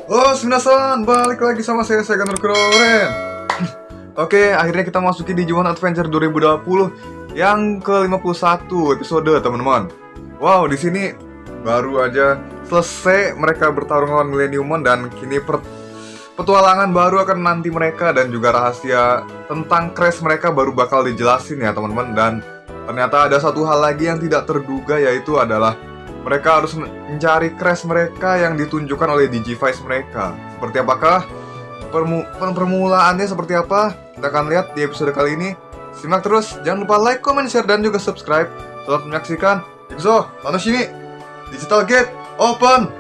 Oh, minasan, balik lagi sama saya Ganor Kuroren. Oke, akhirnya kita masuki Digimon Adventure 2020 yang ke-51 episode, teman-teman. Wow, di sini baru aja selesai mereka bertarung lawan Millenniumon dan kini petualangan baru akan menanti mereka dan juga rahasia tentang crash mereka baru bakal dijelasin ya, teman-teman. Dan ternyata ada satu hal lagi yang tidak terduga, yaitu adalah mereka harus mencari crash mereka yang ditunjukkan oleh Digivice mereka. Seperti apakah permulaannya seperti apa? Kita akan lihat di episode kali ini. Simak terus, jangan lupa like, comment, share, dan juga subscribe. Selamat menyaksikan Ikzo, Tanoshimi, Digital Gate, Open!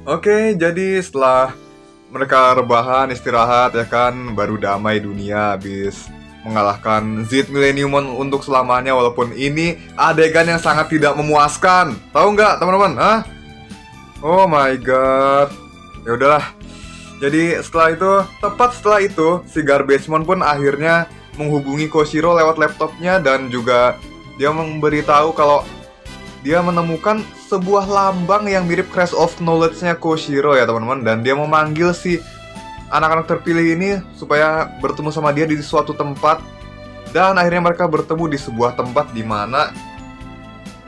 Oke, jadi setelah mereka rebahan, istirahat ya kan, baru damai dunia habis mengalahkan Z Millenniumon untuk selamanya. Walaupun ini adegan yang sangat tidak memuaskan. Tahu nggak teman-teman? Hah? Oh my god. Ya udahlah. Jadi tepat setelah itu, si Garbagemon pun akhirnya menghubungi Koshiro lewat laptopnya dan juga dia memberitahu kalau dia menemukan sebuah lambang yang mirip Crash of Knowledge-nya Koshiro ya teman-teman. Dan dia memanggil si anak-anak terpilih ini supaya bertemu sama dia di suatu tempat. Dan akhirnya mereka bertemu di sebuah tempat di mana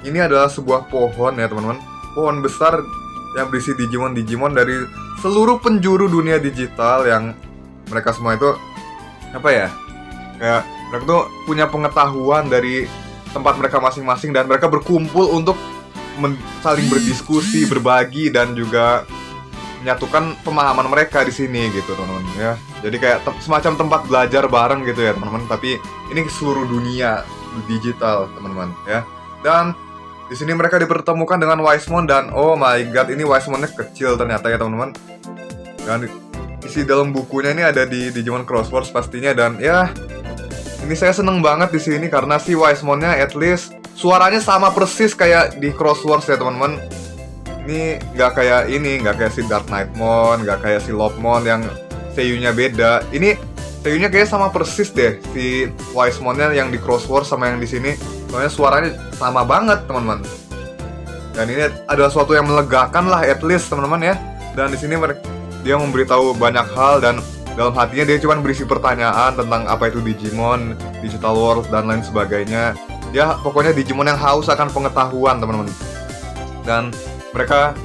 ini adalah sebuah pohon ya teman-teman. Pohon besar yang berisi Digimon dari seluruh penjuru dunia digital, yang mereka semua itu apa ya, kayak mereka tuh punya pengetahuan dari tempat mereka masing-masing dan mereka berkumpul untuk saling berdiskusi, berbagi dan juga menyatukan pemahaman mereka di sini gitu teman-teman ya. Jadi kayak semacam tempat belajar bareng gitu ya teman-teman, tapi ini seluruh dunia digital teman-teman ya. Dan di sini mereka dipertemukan dengan Wisemon dan oh my god, ini Wisemonnya kecil ternyata ya teman-teman. Dan isi dalam bukunya ini ada di Digimon Crosswords pastinya. Dan ya, ini saya seneng banget di sini karena si Wisemonnya at least suaranya sama persis kayak di Crosswords ya teman-teman. Ini nggak kayak si Dark Knightmon, nggak kayak si Lopmon yang seiyunya beda. Ini seiyunya kayak sama persis deh si Wisemonnya yang di Crosswords sama yang di sini. Soalnya suaranya sama banget teman-teman. Dan ini adalah suatu yang melegakan lah at least teman-teman ya. Dan di sini dia memberitahu banyak hal dan dalam hatinya dia cuma berisi pertanyaan tentang apa itu Digimon, Digital World, dan lain sebagainya. Ya, pokoknya Digimon yang haus akan pengetahuan, teman-teman. Dan mereka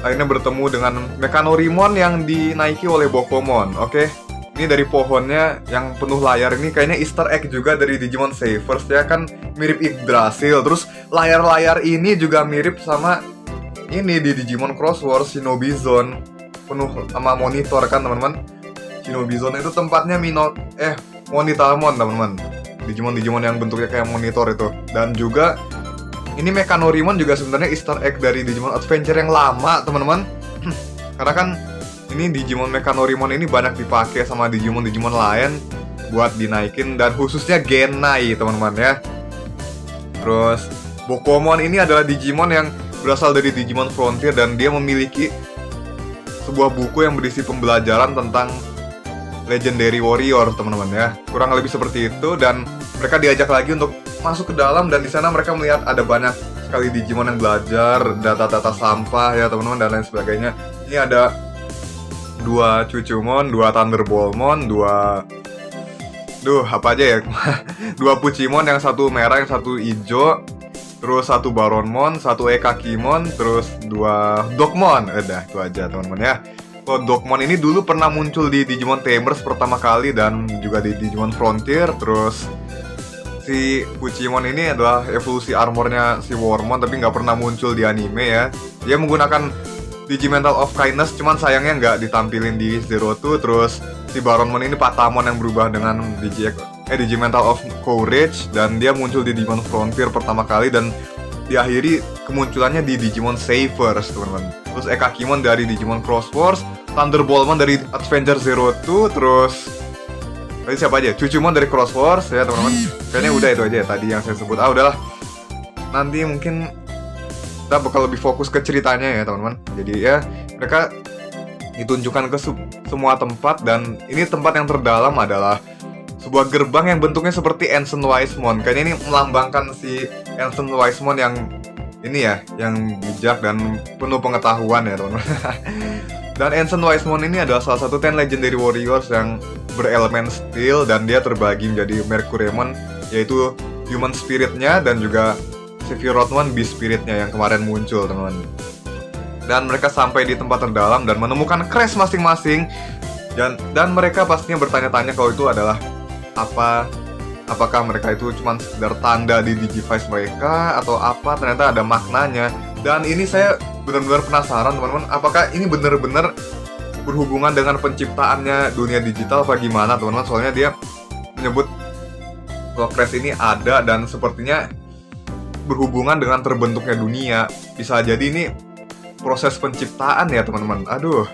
akhirnya bertemu dengan Mechanorimon yang dinaiki oleh Bokomon. Oke, ini dari pohonnya yang penuh layar ini kayaknya Easter egg juga dari Digimon Savers ya kan, mirip Yggdrasil. Terus layar-layar ini juga mirip sama ini di Digimon Crosswords, Shinobi Zone, penuh sama monitor kan, teman-teman. Shinobi Zone itu tempatnya Monitamon teman-teman, Digimon yang bentuknya kayak monitor itu. Dan juga ini Mechanorimon juga sebenarnya Easter egg dari Digimon Adventure yang lama teman-teman. Karena kan ini Digimon Mechanorimon ini banyak dipakai sama Digimon lain buat dinaikin, dan khususnya Gennai teman-teman ya. Terus Bokomon ini adalah Digimon yang berasal dari Digimon Frontier dan dia memiliki sebuah buku yang berisi pembelajaran tentang Legendary Warrior teman-teman ya, kurang lebih seperti itu. Dan mereka diajak lagi untuk masuk ke dalam dan di sana mereka melihat ada banyak sekali Digimon yang belajar data-data sampah ya teman-teman dan lain sebagainya. Ini ada 2 Cucumon, 2 Thunderboltmon, 2 Puchimon, yang satu merah, yang satu hijau, terus 1 Baronmon, 1 Ekakimon, terus 2 Dogmon. Udah itu aja teman-teman ya. Dogmon ini dulu pernah muncul di Digimon Tamers pertama kali dan juga di Digimon Frontier. Terus si Puchimon ini adalah evolusi armornya si Wormmon tapi nggak pernah muncul di anime ya. Dia menggunakan Digimental of Kindness, cuman sayangnya nggak ditampilin di Zero Two. Terus si Baronmon ini Patamon yang berubah dengan Digimental of Courage dan dia muncul di Digimon Frontier pertama kali dan diakhiri kemunculannya di Digimon Savers teman-teman. Terus Ekakimon dari Digimon Crosswords, Thunderboltmon dari Adventure Zero Two, terus tadi siapa aja? Cucumon dari Crosswords ya teman-teman. Kayaknya udah itu aja ya tadi yang saya sebut. Udahlah. Nanti mungkin kita bakal lebih fokus ke ceritanya ya teman-teman. Jadi ya mereka ditunjukkan ke semua tempat dan ini tempat yang terdalam adalah sebuah gerbang yang bentuknya seperti Ancient Wisemon. Kayaknya ini melambangkan si Ancient Wisemon yang ini ya, yang bijak dan penuh pengetahuan ya teman-teman. Dan Ancient Wisemon ini adalah salah satu 10 Legendary Warriors yang berelemen steel, dan dia terbagi menjadi Mercuremon, yaitu Human Spirit-nya, dan juga Sephirothmon Beast Spirit-nya yang kemarin muncul teman-teman. Dan mereka sampai di tempat terdalam dan menemukan Crash masing-masing, dan mereka pastinya bertanya-tanya kalau itu adalah apakah mereka itu cuma sekedar tanda di Digivice mereka atau apa. Ternyata ada maknanya. Dan ini saya benar-benar penasaran teman-teman, apakah ini benar-benar berhubungan dengan penciptaannya dunia digital apa gimana teman-teman. Soalnya dia menyebut kalau Crash ini ada dan sepertinya berhubungan dengan terbentuknya dunia. Bisa jadi ini proses penciptaan ya teman-teman. Aduh,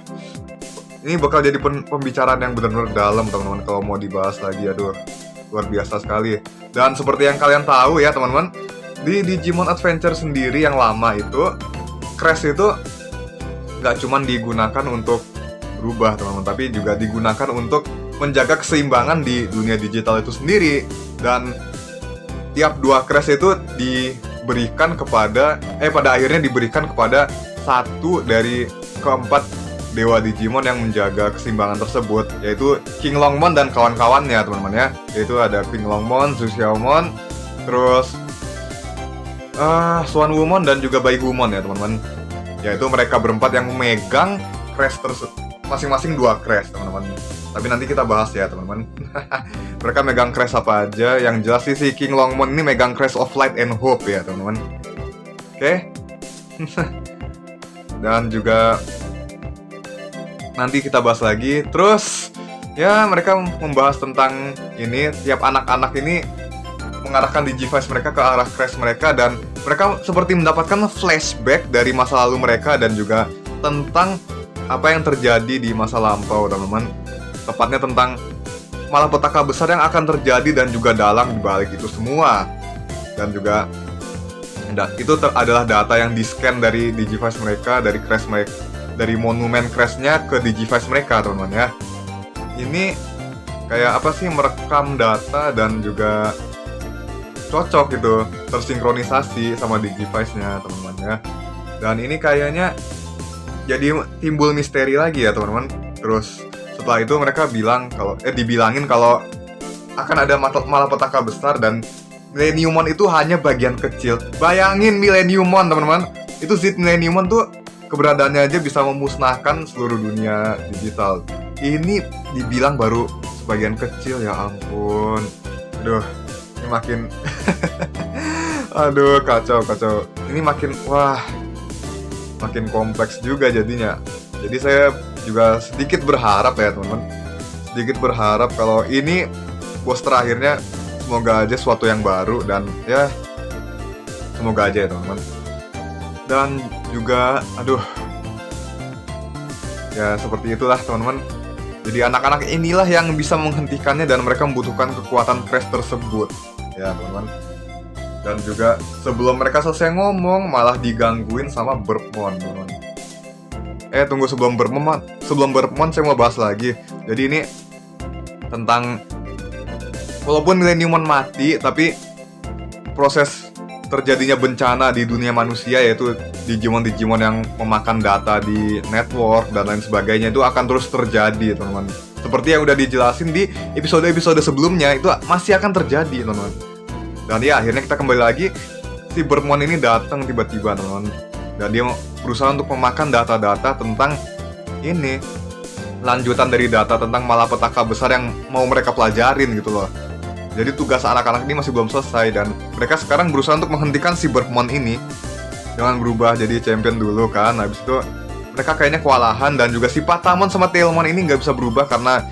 ini bakal jadi pembicaraan yang benar-benar dalam teman-teman kalau mau dibahas lagi. Aduh, luar biasa sekali. Dan seperti yang kalian tahu ya teman-teman, di Digimon Adventure sendiri yang lama itu, Crash itu nggak cuma digunakan untuk berubah teman-teman, tapi juga digunakan untuk menjaga keseimbangan di dunia digital itu sendiri. Dan tiap 2 Crash itu diberikan kepada pada akhirnya diberikan kepada satu dari keempat dewa Digimon yang menjaga keseimbangan tersebut, yaitu King Longmon dan kawan-kawannya teman-teman ya. Yaitu ada King Longmon, Xuxiaomon, terus Swanwomon dan juga Baihumon ya teman-teman. Yaitu mereka berempat yang memegang Crash masing-masing 2 Crash teman-teman. Tapi nanti kita bahas ya teman-teman. Mereka megang Crash apa aja. Yang jelas sih si King Longmon ini megang Crash of Light and Hope ya teman-teman. Oke. Dan juga nanti kita bahas lagi. Terus ya mereka membahas tentang ini, tiap anak-anak ini mengarahkan Digivice mereka ke arah Crash mereka, dan mereka seperti mendapatkan flashback dari masa lalu mereka dan juga tentang apa yang terjadi di masa lampau teman-teman. Tepatnya tentang malapetaka besar yang akan terjadi dan juga dalang di balik itu semua. Dan juga itu adalah data yang di-scan dari Digivice mereka, dari Crash mereka, dari monumen Crash-nya ke Digivice mereka teman-teman ya. Ini kayak apa sih, merekam data dan juga cocok gitu, tersinkronisasi sama Digivice-nya teman-teman ya. Dan ini kayaknya jadi timbul misteri lagi ya teman-teman. Terus setelah itu mereka dibilangin kalau akan ada malapetaka besar dan Millenniumon itu hanya bagian kecil. Bayangin Millenniumon teman-teman, itu Zit Millenniumon tuh keberadaannya aja bisa memusnahkan seluruh dunia digital. Ini dibilang baru sebagian kecil, ya ampun. Aduh, ini makin aduh, kacau. Ini makin makin kompleks juga jadinya. Jadi saya juga sedikit berharap ya teman-teman. Sedikit berharap kalau ini bos terakhirnya, semoga aja sesuatu yang baru, dan ya semoga aja ya teman-teman. Dan juga ya seperti itulah teman-teman. Jadi anak-anak inilah yang bisa menghentikannya, dan mereka membutuhkan kekuatan Crash tersebut ya teman-teman. Dan juga sebelum mereka selesai ngomong, malah digangguin sama Burpmon teman-teman. Tunggu, sebelum Burpmon saya mau bahas lagi. Jadi ini tentang, walaupun Millenniumon mati, tapi proses terjadinya bencana di dunia manusia, yaitu Digimon yang memakan data di network dan lain sebagainya, itu akan terus terjadi teman-teman. Seperti yang udah dijelasin di episode-episode sebelumnya, itu masih akan terjadi teman-teman. Dan ya akhirnya kita kembali lagi, si Burpmon ini datang tiba-tiba teman-teman, dan dia berusaha untuk memakan data-data tentang ini, lanjutan dari data tentang malapetaka besar yang mau mereka pelajarin gitu loh. Jadi tugas anak-anak ini masih belum selesai, dan mereka sekarang berusaha untuk menghentikan si Burpmon ini dengan berubah jadi champion dulu kan. Habis itu mereka kayaknya kewalahan, dan juga si Patamon sama Tailmon ini nggak bisa berubah karena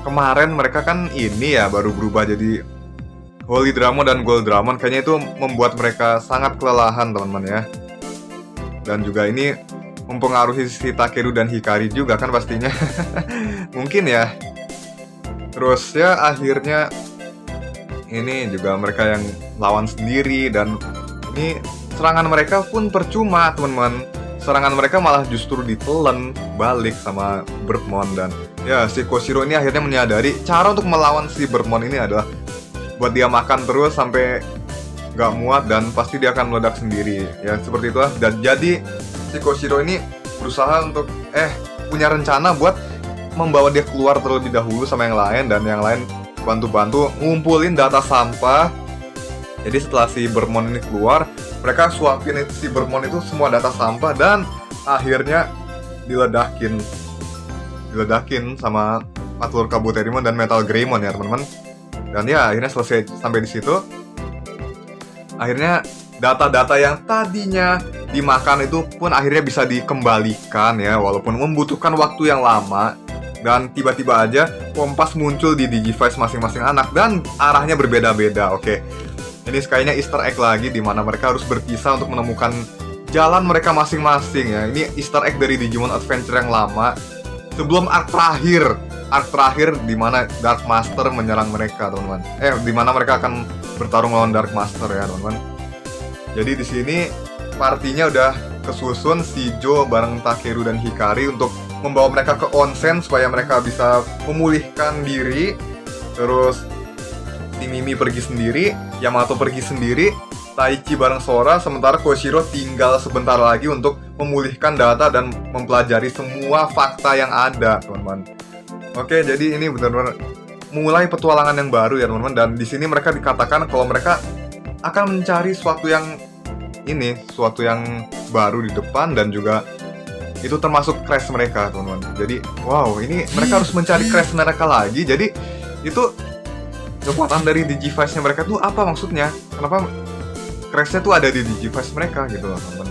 kemarin mereka kan ini ya baru berubah jadi Holy Dramon dan Gold Dramon. Kayaknya itu membuat mereka sangat kelelahan teman-teman ya. Dan juga ini mempengaruhi si Takeru dan Hikari juga kan pastinya. Mungkin ya. Terus ya akhirnya ini juga mereka yang lawan sendiri, dan ini serangan mereka pun percuma teman-teman. serangan mereka malah justru ditelen balik sama Birdmon. Dan ya, si Koshiro ini akhirnya menyadari cara untuk melawan si Birdmon ini adalah buat dia makan terus sampai gak muat dan pasti dia akan meledak sendiri. Ya seperti itulah. Dan jadi si Koshiro ini berusaha untuk punya rencana buat membawa dia keluar terlebih dahulu sama yang lain, dan yang lain bantu-bantu ngumpulin data sampah. Jadi setelah si Birdmon ini keluar, mereka suapin si Birdmon itu semua data sampah dan akhirnya diledakin sama Matlur Kabuterimon dan Metal Greymon ya teman-teman. Dan ya akhirnya selesai sampai di situ. Akhirnya data-data yang tadinya dimakan itu pun akhirnya bisa dikembalikan ya, walaupun membutuhkan waktu yang lama. Dan tiba-tiba aja kompas muncul di Digivice masing-masing anak dan arahnya berbeda-beda. Oke. Ini kayaknya Easter egg lagi di mana mereka harus berpisah untuk menemukan jalan mereka masing-masing ya. Ini Easter egg dari Digimon Adventure yang lama sebelum arc terakhir di mana Dark Master menyerang mereka, teman-teman. Di mana mereka akan bertarung lawan Dark Master ya, teman-teman. Jadi di sini partinya udah kesusun, Shijo bareng Takeru dan Hikari untuk membawa mereka ke onsen supaya mereka bisa memulihkan diri. Terus si Mimi pergi sendiri, Yamato pergi sendiri, Taichi bareng Sora, sementara Koshiro tinggal sebentar lagi untuk memulihkan data dan mempelajari semua fakta yang ada, teman-teman. Oke, jadi ini benar-benar mulai petualangan yang baru ya, teman-teman. Dan di sini mereka dikatakan kalau mereka akan mencari sesuatu yang baru di depan, dan juga itu termasuk crash mereka, teman-teman. Jadi, wow, ini mereka harus mencari crash mereka lagi. Jadi, itu kekuatan dari Digivice-nya mereka tuh apa maksudnya? Kenapa crash-nya tuh ada di Digivice mereka gitu loh, teman-teman.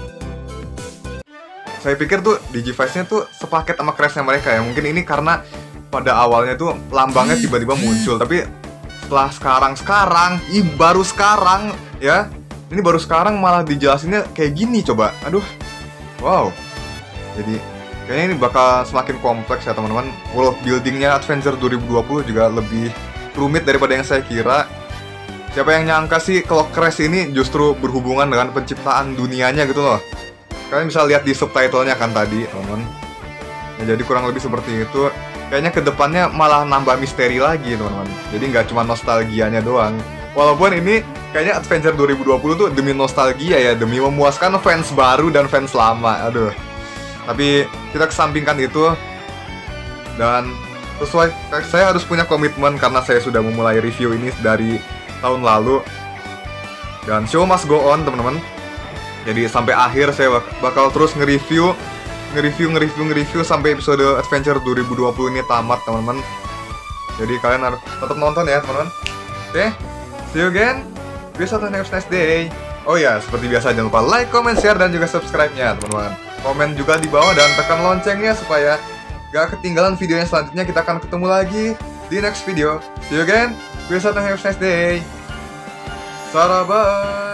Saya pikir tuh Digivice-nya tuh sepaket sama crash-nya mereka ya. Mungkin ini karena pada awalnya tuh lambangnya tiba-tiba muncul, tapi setelah baru sekarang ya. Ini baru sekarang malah dijelasinnya kayak gini, coba. Aduh. Wow. Jadi kayaknya ini bakal semakin kompleks ya, teman-teman. World building-nya Adventure 2020 juga lebih rumit daripada yang saya kira. Siapa yang nyangka sih kalau Crash ini justru berhubungan dengan penciptaan dunianya gitu loh. Kalian bisa lihat di subtitlenya kan tadi, teman-teman. Ya, jadi kurang lebih seperti itu. Kayaknya kedepannya malah nambah misteri lagi, teman-teman. Jadi nggak cuma nostalgianya doang. Walaupun ini kayaknya Adventure 2020 tuh demi nostalgia ya, demi memuaskan fans baru dan fans lama. Aduh. Tapi kita kesampingkan itu. Dan saya harus punya komitmen karena saya sudah memulai review ini dari tahun lalu. Dan show must go on, teman-teman. Jadi sampai akhir saya bakal terus nge-review sampai episode Adventure 2020 ini tamat, teman-teman. Jadi kalian harus tetap nonton ya, teman-teman. Oke, see you again. Peace out and have a nice day. Oh ya, seperti biasa jangan lupa like, comment, share, dan juga subscribe-nya, teman-teman. Komen juga di bawah dan tekan loncengnya supaya gak ketinggalan videonya selanjutnya. Kita akan ketemu lagi di next video. See you again. Peace out and have a nice day. Sarabhai.